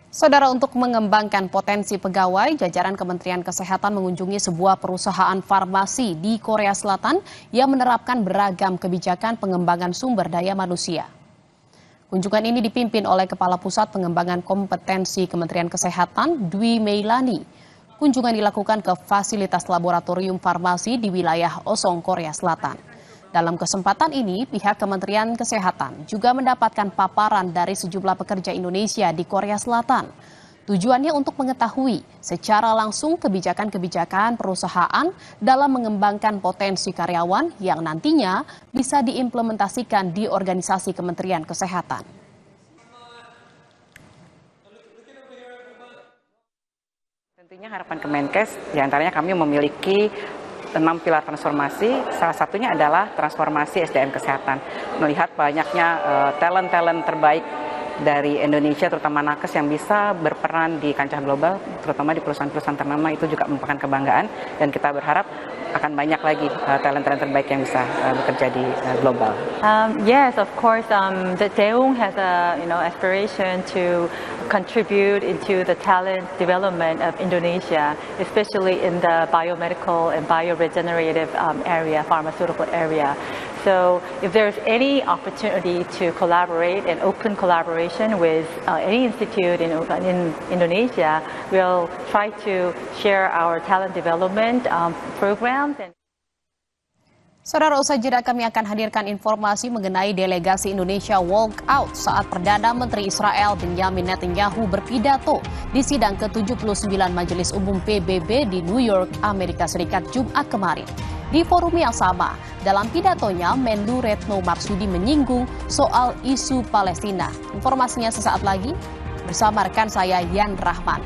Saudara, untuk mengembangkan potensi pegawai, jajaran Kementerian Kesehatan mengunjungi sebuah perusahaan farmasi di Korea Selatan yang menerapkan beragam kebijakan pengembangan sumber daya manusia. Kunjungan ini dipimpin oleh Kepala Pusat Pengembangan Kompetensi Kementerian Kesehatan, Dwi Meilani. Kunjungan dilakukan ke fasilitas laboratorium farmasi di wilayah Osong, Korea Selatan. Dalam kesempatan ini, pihak Kementerian Kesehatan juga mendapatkan paparan dari sejumlah pekerja Indonesia di Korea Selatan. Tujuannya untuk mengetahui secara langsung kebijakan-kebijakan perusahaan dalam mengembangkan potensi karyawan yang nantinya bisa diimplementasikan di organisasi Kementerian Kesehatan. Tentunya harapan Kemenkes diantaranya kami memiliki 6 pilar transformasi, salah satunya adalah transformasi SDM kesehatan. Melihat banyaknya talent-talent terbaik dari Indonesia, terutama nakes yang bisa berperan di kancah global, terutama di perusahaan-perusahaan ternama, itu juga merupakan kebanggaan, dan kita berharap akan banyak lagi talent-talent terbaik yang bisa bekerja di global. Yes, of course. The Daewoo has a aspiration to contribute into the talent development of Indonesia, especially in the biomedical and bioregenerative area, pharmaceutical area. So if there's any opportunity to collaborate and open collaboration with any institute in Indonesia, we'll try to share our talent development programs. Saudara, usai jeda kami akan hadirkan informasi mengenai delegasi Indonesia walk out saat Perdana Menteri Israel Benjamin Netanyahu berpidato di sidang ke-79 Majelis Umum PBB di New York, Amerika Serikat Jumat kemarin. Di forum yang sama, dalam pidatonya Menlu Retno Marsudi menyinggung soal isu Palestina. Informasinya sesaat lagi bersama rekan saya Yan Rahman.